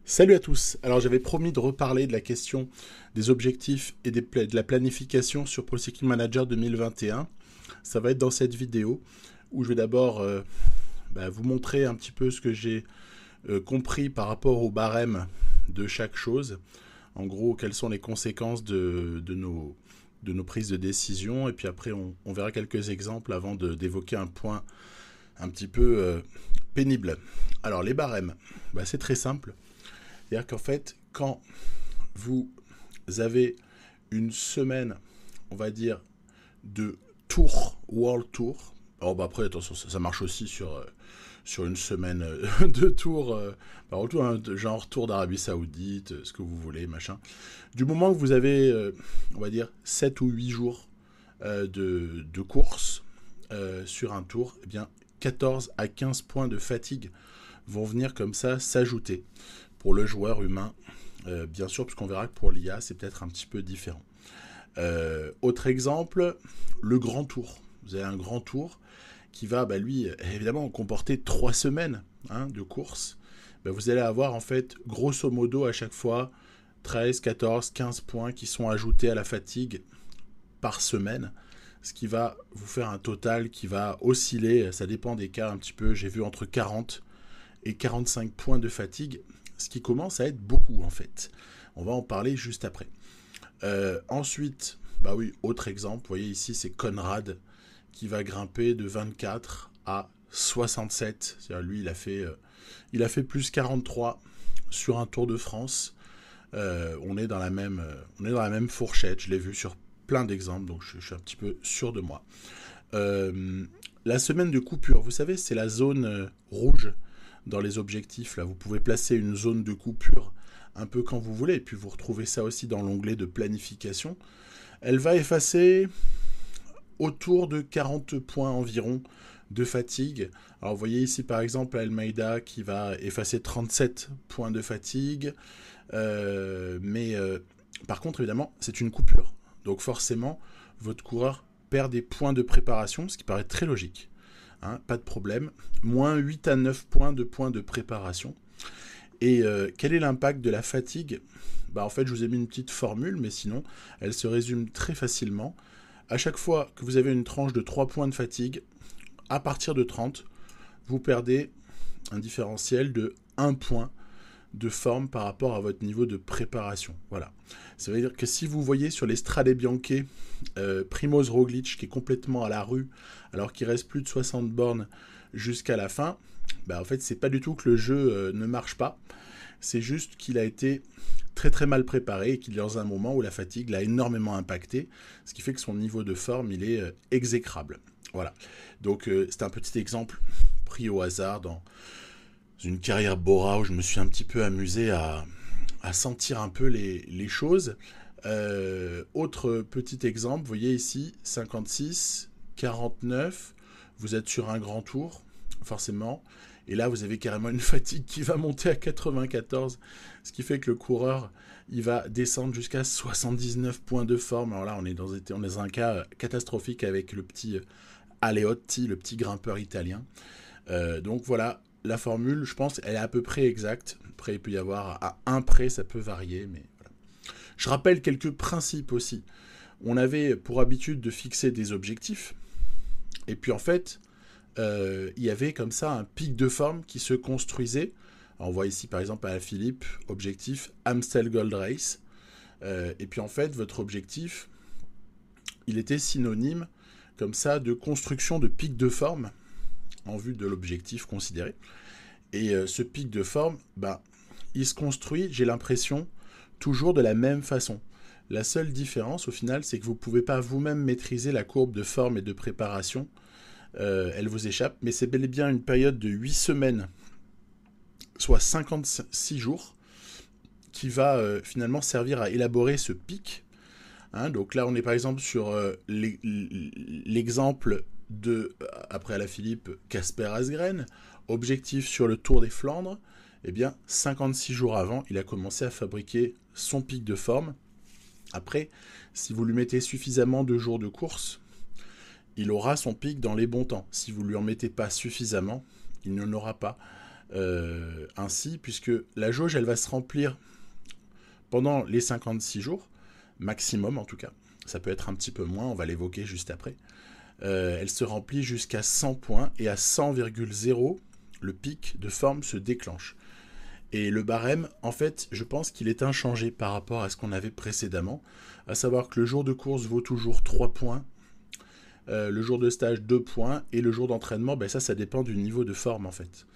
Salut à tous. Alors j'avais promis de reparler de la question des objectifs et de la planification sur Pro Cycling Manager 2021. Ça va être dans cette vidéo où je vais d'abord vous montrer un petit peu ce que j'ai compris par rapport au barème de chaque chose. En gros, quelles sont les conséquences de nos prises de décision. Et puis après, on verra quelques exemples avant d'évoquer un point un petit peu pénible. Alors les barèmes, c'est très simple. C'est-à-dire qu'en fait, quand vous avez une semaine, on va dire, de tour, World Tour, alors après, attention, ça marche aussi sur une semaine de tour, genre tour d'Arabie Saoudite, ce que vous voulez, machin. Du moment que vous avez, on va dire, 7 ou 8 jours de course sur un tour, eh bien, 14 à 15 points de fatigue vont venir comme ça s'ajouter pour le joueur humain, bien sûr, parce qu'on verra que pour l'IA, c'est peut-être un petit peu différent. Autre exemple, le grand tour. Vous avez un grand tour qui va, lui, évidemment, comporter 3 semaines de course. Vous allez avoir, en fait, grosso modo, à chaque fois, 13, 14, 15 points qui sont ajoutés à la fatigue par semaine, ce qui va vous faire un total qui va osciller, ça dépend des cas un petit peu, j'ai vu entre 40 et 45 points de fatigue, ce qui commence à être beaucoup en fait. On va en parler juste après. Ensuite, autre exemple, vous voyez ici c'est Conrad qui va grimper de 24 à 67. C'est-à-dire lui il a fait plus 43 sur un Tour de France. On est dans la même fourchette, je l'ai vu sur plein d'exemples, donc je suis un petit peu sûr de moi. La semaine de coupure, vous savez, c'est la zone rouge dans les objectifs. Là, vous pouvez placer une zone de coupure un peu quand vous voulez, et puis vous retrouvez ça aussi dans l'onglet de planification. Elle va effacer autour de 40 points environ de fatigue. Alors vous voyez ici par exemple Almeida qui va effacer 37 points de fatigue, par contre évidemment c'est une coupure. Donc forcément votre coureur perd des points de préparation, ce qui paraît très logique. Pas de problème. Moins 8 à 9 points de préparation. Et quel est l'impact de la fatigue ? En fait, je vous ai mis une petite formule, mais sinon, elle se résume très facilement. À chaque fois que vous avez une tranche de 3 points de fatigue, à partir de 30, vous perdez un différentiel de 1 point de forme par rapport à votre niveau de préparation. Voilà. Ça veut dire que si vous voyez sur les Strade Bianche Primoz Roglic qui est complètement à la rue alors qu'il reste plus de 60 bornes jusqu'à la fin, en fait c'est pas du tout que le jeu ne marche pas, c'est juste qu'il a été très très mal préparé et qu'il est dans un moment où la fatigue l'a énormément impacté, ce qui fait que son niveau de forme il est exécrable. Voilà. Donc c'est un petit exemple pris au hasard dans une carrière Bora où je me suis un petit peu amusé à sentir un peu les choses. Autre petit exemple, vous voyez ici, 56, 49, vous êtes sur un grand tour, forcément, et là vous avez carrément une fatigue qui va monter à 94, ce qui fait que le coureur, il va descendre jusqu'à 79 points de forme. Alors là, on est dans un cas catastrophique avec le petit Aleotti, le petit grimpeur italien. Donc voilà, la formule, je pense, elle est à peu près exacte. Après, il peut y avoir à un près, ça peut varier, mais voilà. Je rappelle quelques principes aussi. On avait pour habitude de fixer des objectifs, et puis en fait, il y avait comme ça un pic de forme qui se construisait. Alors, on voit ici par exemple à Philippe, objectif Amstel Gold Race. Et puis en fait, votre objectif, il était synonyme comme ça de construction de pic de forme en vue de l'objectif considéré. Et ce pic de forme, il se construit, j'ai l'impression, toujours de la même façon. La seule différence, au final, c'est que vous ne pouvez pas vous-même maîtriser la courbe de forme et de préparation. Elle vous échappe, mais c'est bel et bien une période de 8 semaines, soit 56 jours, qui va finalement servir à élaborer ce pic. Donc là, on est par exemple sur l'exemple de, après Alaphilippe, Casper Asgreen, objectif sur le Tour des Flandres. Eh bien, 56 jours avant, il a commencé à fabriquer son pic de forme. Après, si vous lui mettez suffisamment de jours de course, il aura son pic dans les bons temps. Si vous ne lui en mettez pas suffisamment, il ne l'aura pas ainsi, puisque la jauge, elle va se remplir pendant les 56 jours, maximum en tout cas. Ça peut être un petit peu moins, on va l'évoquer juste après. Elle se remplit jusqu'à 100 points, et à 100,0, le pic de forme se déclenche. Et le barème, en fait, je pense qu'il est inchangé par rapport à ce qu'on avait précédemment, à savoir que le jour de course vaut toujours 3 points, le jour de stage 2 points, et le jour d'entraînement, ben ça dépend du niveau de forme en fait.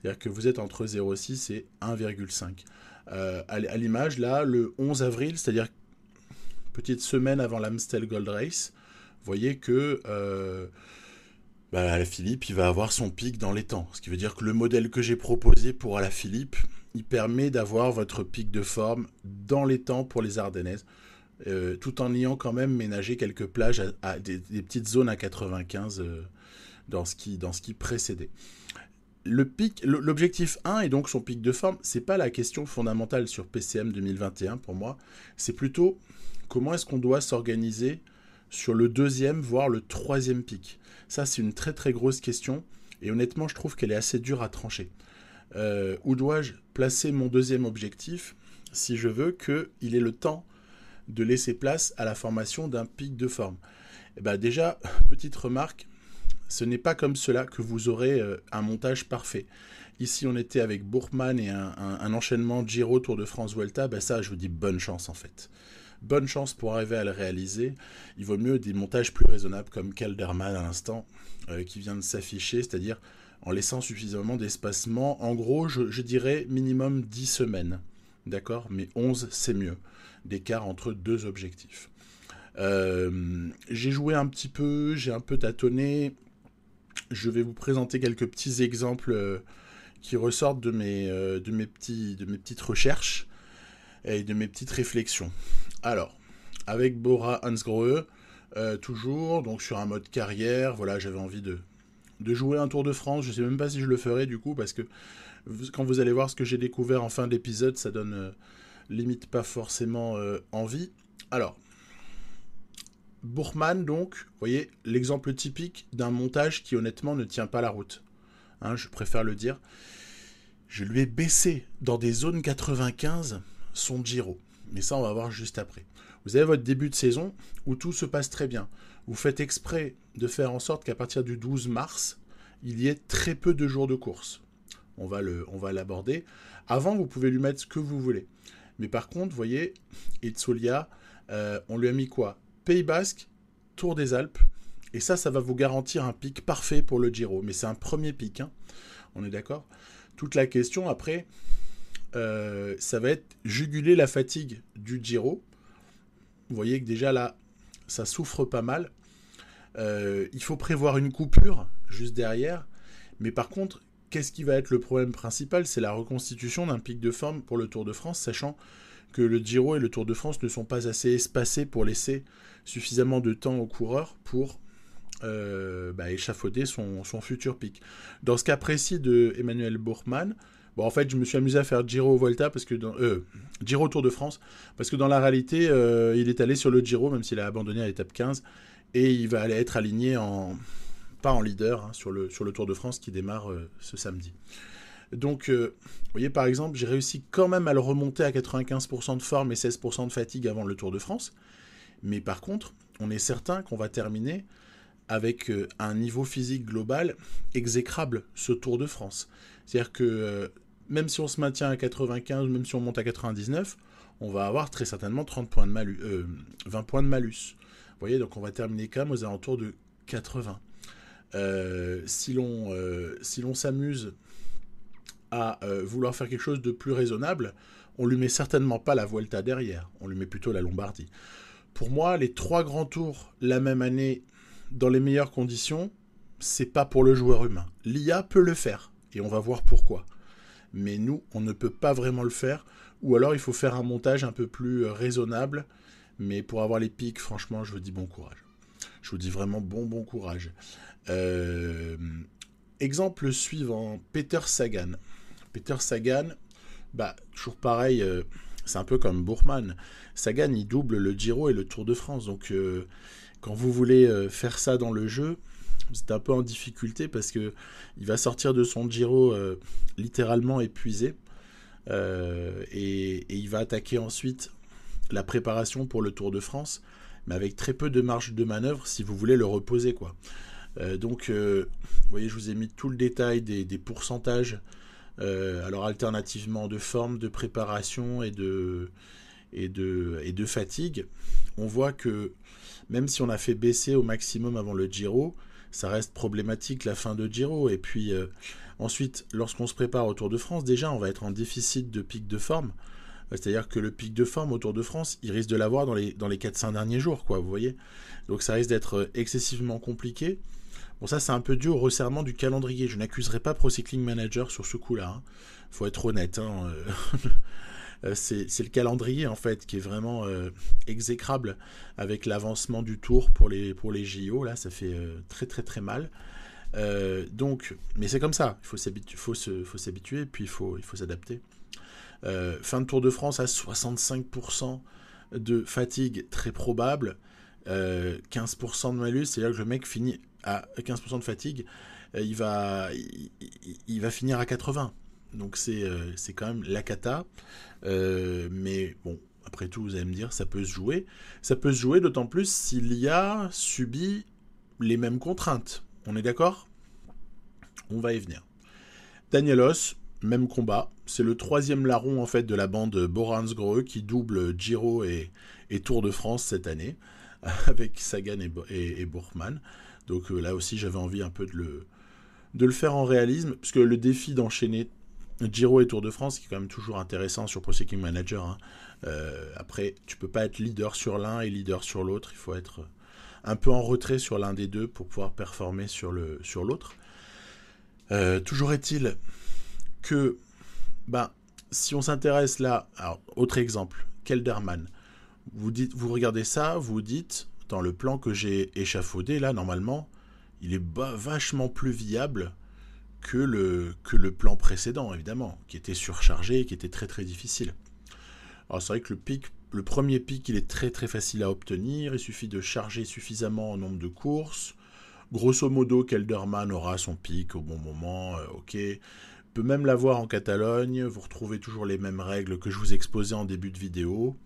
C'est-à-dire que vous êtes entre 0,6 et 1,5. À l'image, là, le 11 avril, c'est-à-dire petite semaine avant l'Amstel Gold Race, vous voyez que Alaphilippe, il va avoir son pic dans les temps. Ce qui veut dire que le modèle que j'ai proposé pour Alaphilippe, il permet d'avoir votre pic de forme dans les temps pour les Ardennaises, tout en ayant quand même ménagé quelques plages à des petites zones à 95 dans ce qui précédait. L'objectif 1 et donc son pic de forme, c'est pas la question fondamentale sur PCM 2021 pour moi, c'est plutôt comment est-ce qu'on doit s'organiser sur le deuxième, voire le troisième pic. Ça, c'est une très très grosse question, et honnêtement, je trouve qu'elle est assez dure à trancher. Où dois-je placer mon deuxième objectif si je veux qu'il ait le temps de laisser place à la formation d'un pic de forme? Déjà, petite remarque, ce n'est pas comme cela que vous aurez un montage parfait. Ici, on était avec Bourkman et un enchaînement Giro, Tour de France, Vuelta. Ça, je vous dis bonne chance en fait. Bonne chance pour arriver à le réaliser. Il vaut mieux des montages plus raisonnables comme Kelderman à l'instant, qui vient de s'afficher, c'est-à-dire en laissant suffisamment d'espacement. En gros, je dirais minimum 10 semaines. D'accord ? Mais 11, c'est mieux. D'écart entre deux objectifs. J'ai joué un petit peu, j'ai un peu tâtonné. Je vais vous présenter quelques petits exemples qui ressortent de mes petites recherches et de mes petites réflexions. Alors, avec Bora Hansgrohe, toujours, donc sur un mode carrière, voilà, j'avais envie de jouer un Tour de France. Je ne sais même pas si je le ferai du coup, parce que quand vous allez voir ce que j'ai découvert en fin d'épisode, ça donne limite pas forcément envie. Alors, Bourkman, donc, vous voyez, l'exemple typique d'un montage qui honnêtement ne tient pas la route. Hein, je préfère le dire. Je lui ai baissé dans des zones 95 son Giro. Mais ça, on va voir juste après. Vous avez votre début de saison où tout se passe très bien. Vous faites exprès de faire en sorte qu'à partir du 12 mars, il y ait très peu de jours de course. On va l'aborder. Avant, vous pouvez lui mettre ce que vous voulez. Mais par contre, vous voyez, Itzulia, on lui a mis quoi ? Pays Basque, Tour des Alpes. Et ça va vous garantir un pic parfait pour le Giro. Mais c'est un premier pic, hein. On est d'accord ? Toute la question, après, ça va être juguler la fatigue du Giro. Vous voyez que déjà là, ça souffre pas mal. Il faut prévoir une coupure juste derrière. Mais par contre, qu'est-ce qui va être le problème principal ? C'est la reconstitution d'un pic de forme pour le Tour de France, sachant que le Giro et le Tour de France ne sont pas assez espacés pour laisser suffisamment de temps au coureur pour échafauder son futur pic. Dans ce cas précis de Emmanuel Bourkman, en fait, je me suis amusé à faire Giro Vuelta parce que Giro Tour de France, parce que dans la réalité, il est allé sur le Giro, même s'il a abandonné à l'étape 15, et il va aller être aligné pas en leader, hein, sur le Tour de France qui démarre ce samedi. Donc, vous voyez, par exemple, j'ai réussi quand même à le remonter à 95% de forme et 16% de fatigue avant le Tour de France. Mais par contre, on est certain qu'on va terminer avec un niveau physique global exécrable, ce Tour de France. C'est-à-dire que même si on se maintient à 95, même si on monte à 99, on va avoir très certainement 20 points de malus. Vous voyez, donc on va terminer quand même aux alentours de 80. Si l'on s'amuse à vouloir faire quelque chose de plus raisonnable, on lui met certainement pas la Vuelta derrière, on lui met plutôt la Lombardie. Pour moi, les 3 grands tours la même année, dans les meilleures conditions, c'est pas pour le joueur humain. L'IA peut le faire, et on va voir pourquoi. Mais nous, on ne peut pas vraiment le faire, ou alors il faut faire un montage un peu plus raisonnable, mais pour avoir les pics, franchement, je vous dis bon courage. Je vous dis vraiment bon courage. Exemple suivant, Peter Sagan. Peter Sagan, toujours pareil, c'est un peu comme Bourkman. Sagan, il double le Giro et le Tour de France. Donc, quand vous voulez faire ça dans le jeu, c'est un peu en difficulté parce que il va sortir de son Giro littéralement épuisé et il va attaquer ensuite la préparation pour le Tour de France, mais avec très peu de marge de manœuvre si vous voulez le reposer, quoi. Donc, vous voyez, je vous ai mis tout le détail des pourcentages, alors alternativement de forme, de préparation et de fatigue. On voit que même si on a fait baisser au maximum avant le Giro, ça reste problématique la fin de Giro. Et puis ensuite, lorsqu'on se prépare au Tour de France, déjà on va être en déficit de pic de forme. C'est-à-dire que le pic de forme au Tour de France, il risque de l'avoir dans les 4-5 derniers jours, quoi, vous voyez. Donc ça risque d'être excessivement compliqué. Bon, ça c'est un peu dû au resserrement du calendrier. Je n'accuserai pas Pro Cycling Manager sur ce coup-là. Hein. Faut être honnête. Hein. C'est le calendrier en fait qui est vraiment exécrable avec l'avancement du Tour pour les JO. Là, ça fait très très très mal. Donc, mais c'est comme ça. Il faut s'habituer, puis il faut s'adapter. Fin de Tour de France à 65% de fatigue très probable, 15% de malus, c'est-à-dire que le mec finit à 15% de fatigue, il va finir à 80. Donc c'est quand même la cata. Mais bon, après tout, vous allez me dire, ça peut se jouer. Ça peut se jouer d'autant plus s'il y a subi les mêmes contraintes. On est d'accord ? On va y venir. Danielos, même combat. C'est le 3e larron en fait de la bande Bora-Hansgrohe qui double Giro et Tour de France cette année avec Sagan et Bourkman. Donc là aussi j'avais envie un peu de le faire en réalisme, puisque le défi d'enchaîner Giro et Tour de France, qui est quand même toujours intéressant sur Pro Cycling Manager. Hein. Après, tu peux pas être leader sur l'un et leader sur l'autre. Il faut être un peu en retrait sur l'un des deux pour pouvoir performer sur l'autre. Toujours est-il que, si on s'intéresse là, alors, autre exemple, Kelderman. Vous regardez ça, vous dites, dans le plan que j'ai échafaudé là, normalement, il est vachement plus viable que le plan précédent, évidemment, qui était surchargé et qui était très très difficile. Alors c'est vrai que le premier pic, il est très très facile à obtenir, il suffit de charger suffisamment en nombre de courses. Grosso modo, Kelderman aura son pic au bon moment, ok. Peut même l'avoir en Catalogne, vous retrouvez toujours les mêmes règles que je vous exposais en début de vidéo,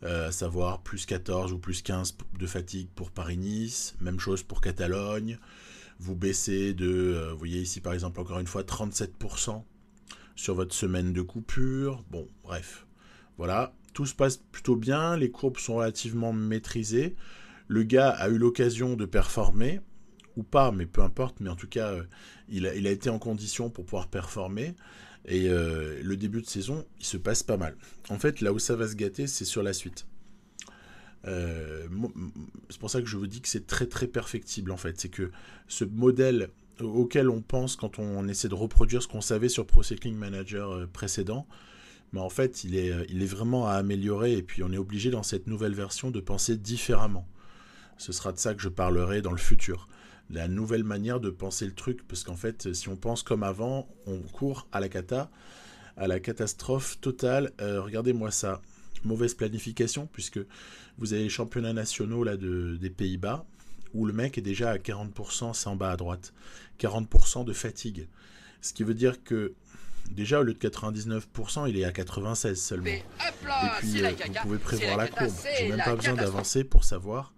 à savoir plus 14 ou plus 15 de fatigue pour Paris-Nice, même chose pour Catalogne. Vous baissez vous voyez ici par exemple encore une fois 37% sur votre semaine de coupure. Bon, bref, voilà, tout se passe plutôt bien, les courbes sont relativement maîtrisées. Le gars a eu l'occasion de performer, ou pas, mais peu importe, mais en tout cas, il a été en condition pour pouvoir performer. Et le début de saison, il se passe pas mal. En fait, là où ça va se gâter, c'est sur la suite. C'est pour ça que je vous dis que c'est très très perfectible en fait. C'est que ce modèle auquel on pense quand on essaie de reproduire ce qu'on savait sur Pro Cycling Manager précédent, mais en fait il est vraiment à améliorer, et puis on est obligé dans cette nouvelle version de penser différemment. Ce sera de ça que je parlerai dans le futur, la nouvelle manière de penser le truc, parce qu'en fait si on pense comme avant, on court à la catastrophe totale. Regardez-moi ça. Mauvaise planification, puisque vous avez les championnats nationaux là, des Pays-Bas, où le mec est déjà à 40%, c'est en bas à droite, 40% de fatigue. Ce qui veut dire que, déjà, au lieu de 99%, il est à 96 seulement. Et puis, vous pouvez prévoir la courbe. J'ai même pas besoin d'avancer pour savoir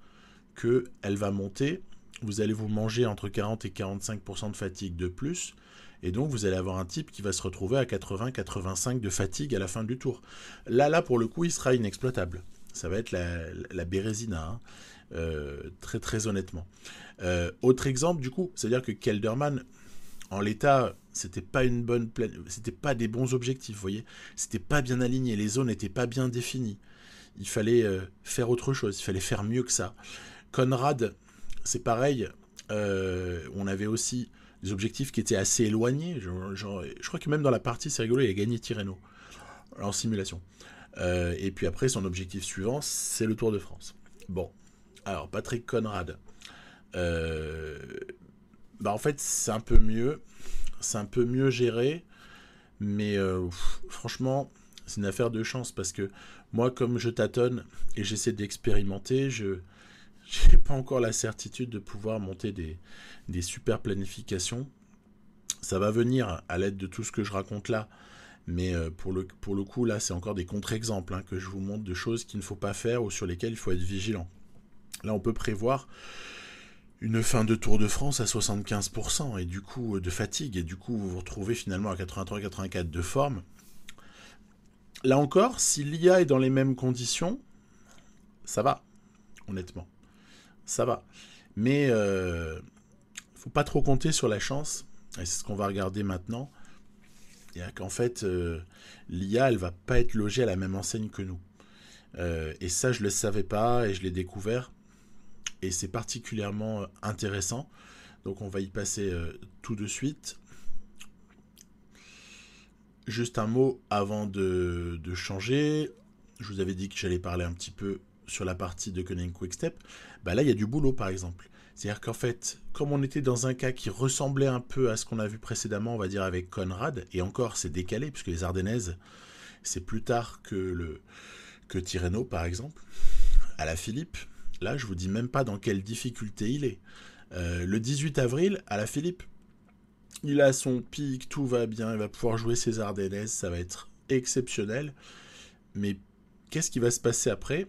qu'elle va monter. Vous allez vous manger entre 40 et 45% de fatigue de plus. Et donc, vous allez avoir un type qui va se retrouver à 80-85 de fatigue à la fin du tour. Là, pour le coup, il sera inexploitable. Ça va être la Bérésina, hein, très très honnêtement. Autre exemple, du coup, c'est-à-dire que Kelderman, en l'état, c'était pas des bons objectifs, vous voyez. C'était pas bien aligné, les zones n'étaient pas bien définies. Il fallait faire autre chose, il fallait faire mieux que ça. Conrad, c'est pareil. On avait aussi des objectifs qui étaient assez éloignés. Je crois que même dans la partie, c'est rigolo, il a gagné Tirreno en simulation. Et puis après, son objectif suivant, c'est le Tour de France. Bon, alors Patrick Conrad, en fait, c'est un peu mieux géré, mais franchement, c'est une affaire de chance, parce que moi, comme je tâtonne et j'essaie d'expérimenter, j'ai pas encore la certitude de pouvoir monter des super planifications. Ça va venir à l'aide de tout ce que je raconte là. Mais pour le coup, là, c'est encore des contre-exemples que je vous montre de choses qu'il ne faut pas faire ou sur lesquelles il faut être vigilant. Là, on peut prévoir une fin de Tour de France à 75% et du coup de fatigue. Et du coup, vous vous retrouvez finalement à 83-84 de forme. Là encore, si l'IA est dans les mêmes conditions, ça va, honnêtement. Ça va. Mais faut pas trop compter sur la chance. Et c'est ce qu'on va regarder maintenant. Et qu'en fait, l'IA, elle va pas être logée à la même enseigne que nous. Et ça, je le savais pas et je l'ai découvert. Et c'est particulièrement intéressant. Donc, on va y passer tout de suite. Juste un mot avant de changer. Je vous avais dit que j'allais parler un petit peu sur la partie de Cunning Quickstep. Bah là, il y a du boulot, par exemple. C'est-à-dire qu'en fait, comme on était dans un cas qui ressemblait un peu à ce qu'on a vu précédemment, on va dire avec Conrad, et encore c'est décalé, puisque les Ardennaises, c'est plus tard que Tirreno par exemple, à la Philippe, là je vous dis même pas dans quelle difficulté il est. Le 18 avril, à la Philippe, il a son pic, tout va bien, il va pouvoir jouer ses Ardennaises, ça va être exceptionnel, mais qu'est-ce qui va se passer après ?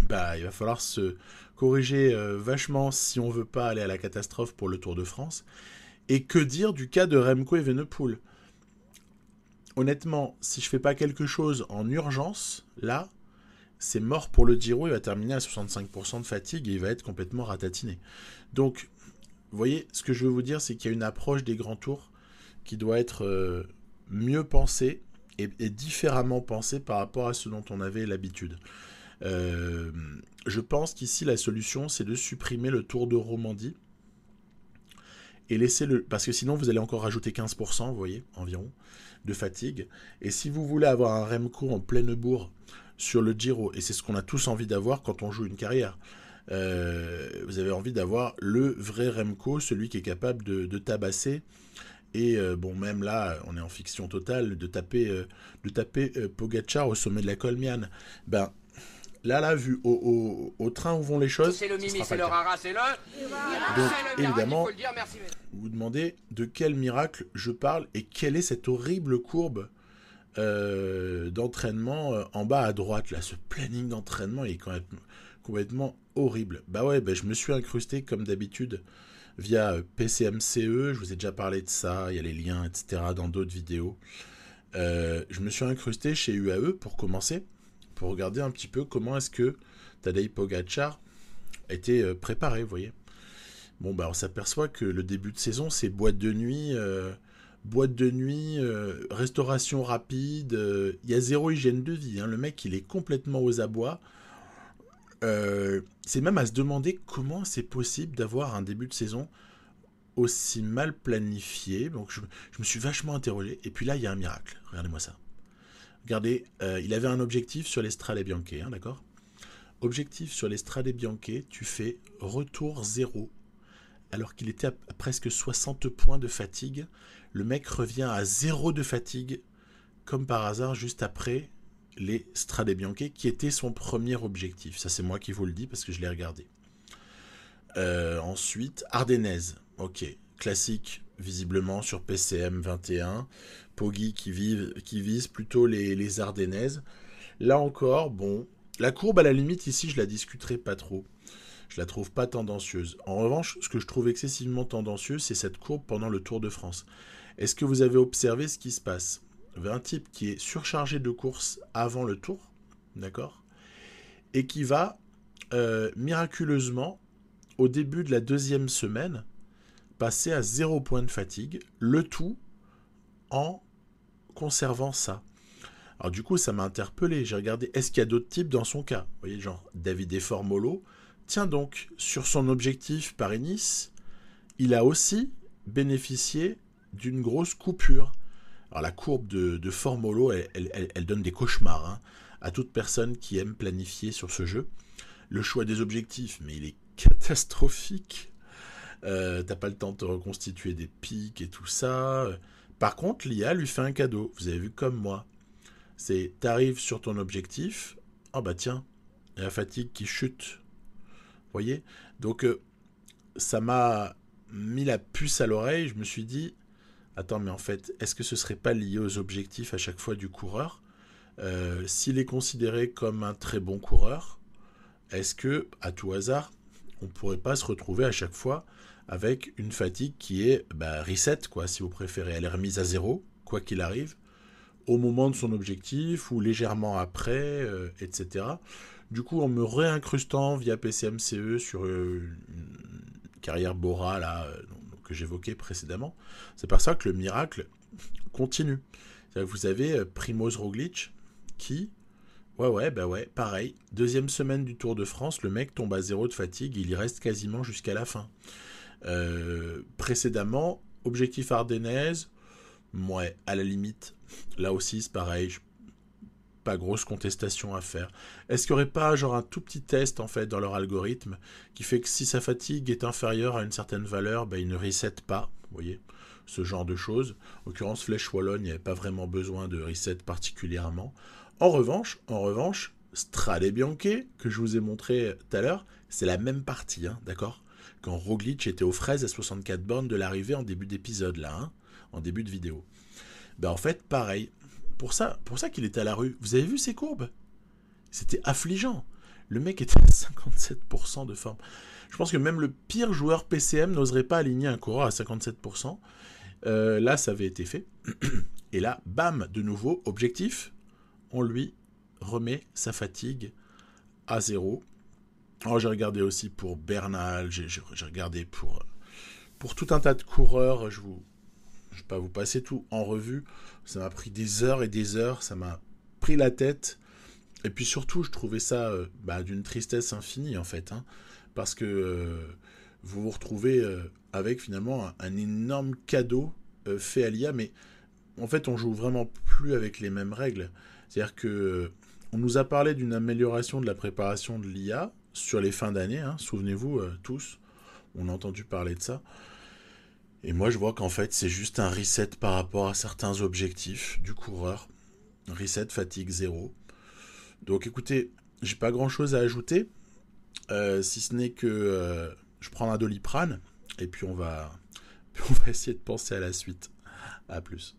Bah, il va falloir se corriger vachement si on veut pas aller à la catastrophe pour le Tour de France. Et que dire du cas de Remco Evenepoel ? Honnêtement, si je fais pas quelque chose en urgence, là, c'est mort pour le Giro, il va terminer à 65% de fatigue et il va être complètement ratatiné. Donc, vous voyez, ce que je veux vous dire, c'est qu'il y a une approche des grands tours qui doit être mieux pensée et différemment pensée par rapport à ce dont on avait l'habitude. Je pense qu'ici la solution c'est de supprimer le Tour de Romandie et laisser parce que sinon vous allez encore rajouter 15%, vous voyez, environ, de fatigue. Et si vous voulez avoir un Remco en pleine bourre sur le Giro, et c'est ce qu'on a tous envie d'avoir quand on joue une carrière, vous avez envie d'avoir le vrai Remco, celui qui est capable de tabasser. Et bon, même là, on est en fiction totale, de taper Pogacar au sommet de la Colmiane. Ben, là, vu au train où vont les choses, c'est le mimi, c'est le rara, c'est le... Donc, évidemment, vous vous demandez de quel miracle je parle et quelle est cette horrible courbe d'entraînement en bas à droite. Là, ce planning d'entraînement est quand même complètement horrible. Bah ouais, je me suis incrusté comme d'habitude via PCMCE, je vous ai déjà parlé de ça, il y a les liens, etc. dans d'autres vidéos. Je me suis incrusté chez UAE pour commencer, pour regarder un petit peu comment est-ce que Tadej Pogacar était préparé, vous voyez. Bon, on s'aperçoit que le début de saison, c'est boîte de nuit, restauration rapide, il y a zéro hygiène de vie. Le mec, il est complètement aux abois. C'est même à se demander comment c'est possible d'avoir un début de saison aussi mal planifié. Donc je me suis vachement interrogé. Et puis là, il y a un miracle. Regardez-moi ça. Regardez, il avait un objectif sur les Strade Bianche, d'accord ? Objectif sur les Strade Bianche, tu fais retour 0. Alors qu'il était à presque 60 points de fatigue. Le mec revient à 0 de fatigue, comme par hasard, juste après les Strade Bianche, qui était son premier objectif. Ça, c'est moi qui vous le dis, parce que je l'ai regardé. Ensuite, Ardennaise. Ok, classique, visiblement, sur PCM 21. Poggi qui vise plutôt les Ardennaises. Là encore, bon, la courbe, à la limite, ici, je la discuterai pas trop. Je la trouve pas tendancieuse. En revanche, ce que je trouve excessivement tendancieux, c'est cette courbe pendant le Tour de France. Est-ce que vous avez observé ce qui se passe ? Vous avez un type qui est surchargé de courses avant le Tour, d'accord ? Et qui va miraculeusement, au début de la deuxième semaine, passer à 0 point de fatigue, le tout en conservant ça. Alors du coup, ça m'a interpellé. J'ai regardé, est-ce qu'il y a d'autres types dans son cas ? Vous voyez, genre Davide Formolo. Tiens donc, sur son objectif Paris-Nice, il a aussi bénéficié d'une grosse coupure. Alors la courbe de Formolo, elle donne des cauchemars à toute personne qui aime planifier sur ce jeu. Le choix des objectifs, mais il est catastrophique. T'as pas le temps de te reconstituer des pics et tout ça. Par contre, l'IA lui fait un cadeau. Vous avez vu comme moi. T'arrives sur ton objectif. Oh bah tiens, il y a la fatigue qui chute. voyez ? Donc, ça m'a mis la puce à l'oreille. Je me suis dit, attends, mais en fait, est-ce que ce serait pas lié aux objectifs à chaque fois du coureur ? S'il est considéré comme un très bon coureur, est-ce que, à tout hasard, on ne pourrait pas se retrouver à chaque fois avec une fatigue qui est reset, quoi, si vous préférez. Elle est remise à zéro, quoi qu'il arrive, au moment de son objectif ou légèrement après, etc. Du coup, en me réincrustant via PCMCE sur une carrière Bora là, que j'évoquais précédemment, c'est par ça que le miracle continue. C'est-à-dire que vous avez Primož Roglič qui, pareil, deuxième semaine du Tour de France, le mec tombe à zéro de fatigue, il y reste quasiment jusqu'à la fin. Précédemment, objectif ardennaise, à la limite, là aussi c'est pareil, pas grosse contestation à faire. Est-ce qu'il n'y aurait pas genre un tout petit test en fait dans leur algorithme qui fait que si sa fatigue est inférieure à une certaine valeur, il ne reset pas, vous voyez, ce genre de choses. En l'occurrence, Flèche Wallonne, il n'y avait pas vraiment besoin de reset particulièrement. En revanche, Strade Bianche, que je vous ai montré tout à l'heure, c'est la même partie, d'accord ? Quand Roglič était aux fraises à 64 bornes de l'arrivée en début d'épisode, là, en début de vidéo. En fait, pareil. Pour ça qu'il était à la rue. Vous avez vu ces courbes ? C'était affligeant. Le mec était à 57% de forme. Je pense que même le pire joueur PCM n'oserait pas aligner un coureur à 57%. Là, ça avait été fait. Et là, bam, de nouveau, objectif, on lui remet sa fatigue à zéro. Alors, j'ai regardé aussi pour Bernal, j'ai regardé pour tout un tas de coureurs. Je ne vais pas vous passer tout en revue. Ça m'a pris des heures et des heures. Ça m'a pris la tête. Et puis surtout, je trouvais ça d'une tristesse infinie, en fait. Parce que vous vous retrouvez avec finalement un énorme cadeau fait à l'IA. Mais en fait, on joue vraiment plus avec les mêmes règles. C'est-à-dire que on nous a parlé d'une amélioration de la préparation de l'IA sur les fins d'année. Souvenez-vous tous, on a entendu parler de ça. Et moi, je vois qu'en fait, c'est juste un reset par rapport à certains objectifs du coureur. Reset, fatigue, zéro. Donc, écoutez, j'ai pas grand-chose à ajouter, si ce n'est que je prends un Doliprane, et puis on va essayer de penser à la suite. À plus.